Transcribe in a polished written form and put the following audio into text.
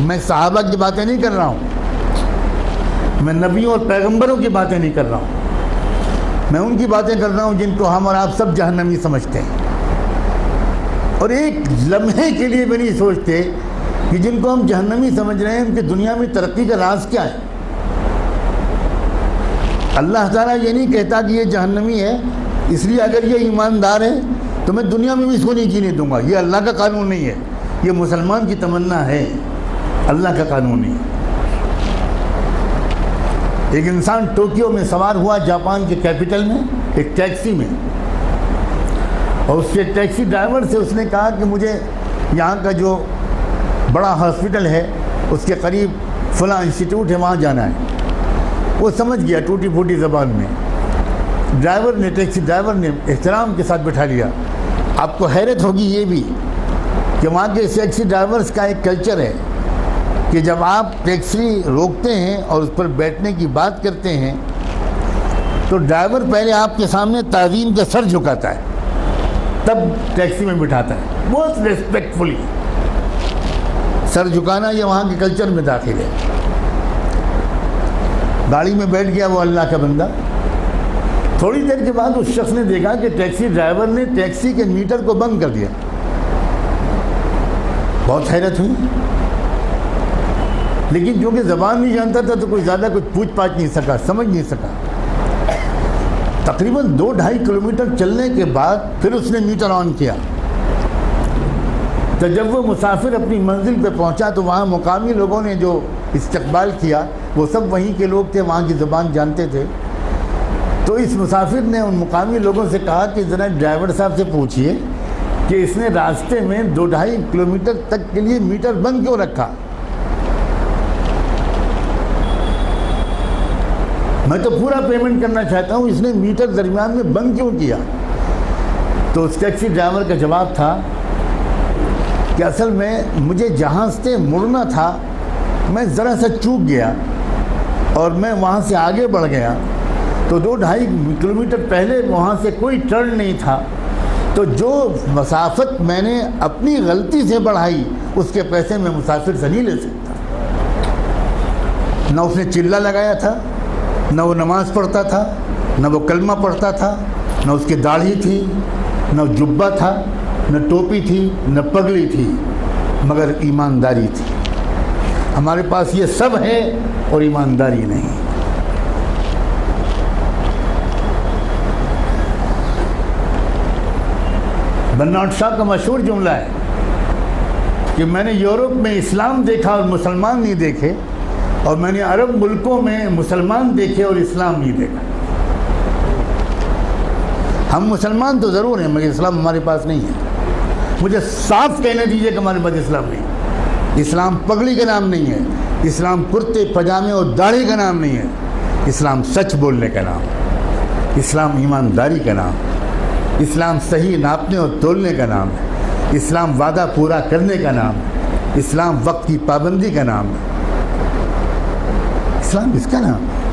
میں صحابہ کی باتیں نہیں کر رہا ہوں، میں نبیوں اور پیغمبروں کی باتیں نہیں کر رہا ہوں، میں ان کی باتیں کر رہا ہوں جن کو ہم اور آپ سب جہنمی سمجھتے ہیں، اور ایک لمحے کے لیے بھی نہیں سوچتے کہ جن کو ہم جہنمی سمجھ رہے ہیں ان کی دنیا میں ترقی کا راز کیا ہے۔ اللہ تعالیٰ یہ نہیں کہتا کہ یہ جہنمی ہے اس لیے اگر یہ ایماندار ہے تو میں دنیا میں بھی اس کو نہیں جینے دوں گا، یہ اللہ کا قانون نہیں ہے، یہ مسلمان کی تمنا ہے، اللہ کا قانون نہیں ہے۔ ایک انسان ٹوکیو میں سوار ہوا جاپان کے کیپٹل میں ایک ٹیکسی میں، اور اس کے ٹیکسی ڈرائیور سے اس نے کہا کہ مجھے یہاں کا جو بڑا ہاسپٹل ہے اس کے قریب فلاں انسٹیٹیوٹ ہے وہاں جانا ہے۔ وہ سمجھ گیا ٹوٹی پھوٹی زبان میں، ٹیکسی ڈرائیور نے احترام کے ساتھ بٹھا لیا۔ آپ کو حیرت ہوگی یہ بھی کہ وہاں کے ٹیکسی ڈرائیورز کا ایک کلچر ہے کہ جب آپ ٹیکسی روکتے ہیں اور اس پر بیٹھنے کی بات کرتے ہیں تو ڈرائیور پہلے آپ کے سامنے تعظیم کا سر جھکاتا ہے، تب ٹیکسی میں بٹھاتا ہے، بہت ریسپیکٹفلی۔ سر جھکانا یہ وہاں کے کلچر میں داخل ہے۔ گاڑی میں بیٹھ گیا وہ اللہ کا بندہ، تھوڑی دیر کے بعد اس شخص نے دیکھا کہ ٹیکسی ڈرائیور نے ٹیکسی کے میٹر کو بند کر دیا۔ بہت حیرت ہوئی، لیکن کیونکہ زبان نہیں جانتا تھا تو کوئی زیادہ کچھ پوچھ پاچھ نہیں سکا، سمجھ نہیں سکا۔ تقریباً 2-2.5 کلومیٹر چلنے کے بعد پھر اس نے میٹر آن کیا، تو جب وہ مسافر اپنی منزل پہ پہنچا تو وہاں مقامی لوگوں نے جو استقبال کیا وہ سب وہیں کے لوگ تھے، وہاں کی زبان جانتے تھے۔ تو اس مسافر نے ان مقامی لوگوں سے کہا کہ ذرا ڈرائیور صاحب سے پوچھئے کہ اس نے راستے میں 2-2.5 کلومیٹر تک کے لیے میٹر بند کیوں رکھا؟ میں تو پورا پیمنٹ کرنا چاہتا ہوں، اس نے میٹر درمیان میں بند کیوں کیا؟ تو اس ٹیکسی ڈرائیور کا جواب تھا کہ اصل میں مجھے جہاں سے مڑنا تھا میں ذرا سا چوک گیا اور میں وہاں سے آگے بڑھ گیا، تو 2-2.5 کلومیٹر پہلے وہاں سے کوئی ٹرن نہیں تھا، تو جو مسافت میں نے اپنی غلطی سے بڑھائی اس کے پیسے میں مسافر سے نہیں لے سکتا۔ نہ اس نے چلہ لگایا تھا، نہ وہ نماز پڑھتا تھا، نہ وہ کلمہ پڑھتا تھا، نہ اس کی داڑھی تھی، نہ جبہ تھا، نہ ٹوپی تھی، نہ پگڑی تھی، مگر ایمانداری تھی۔ ہمارے پاس یہ سب ہے اور ایمانداری نہیں۔ برنارڈ شاہ کا مشہور جملہ ہے کہ میں نے یورپ میں اسلام دیکھا اور مسلمان نہیں دیکھے، اور میں نے عرب ملکوں میں مسلمان دیکھے اور اسلام نہیں دیکھا۔ ہم مسلمان تو ضرور ہیں مگر اسلام ہمارے پاس نہیں ہے۔ مجھے صاف کہنے دیجئے کہ ہمارے پاس اسلام نہیں ہے۔ اسلام پگڑی کا نام نہیں ہے، اسلام کرتے پجامے اور داڑھی کا نام نہیں ہے، اسلام سچ بولنے کا نام، اسلام ایمانداری کا نام، اسلام صحیح ناپنے اور تولنے کا نام ہے، اسلام وعدہ پورا کرنے کا نام ہے، اسلام وقت کی پابندی کا نام ہے، اسلام اس کا نام ہے۔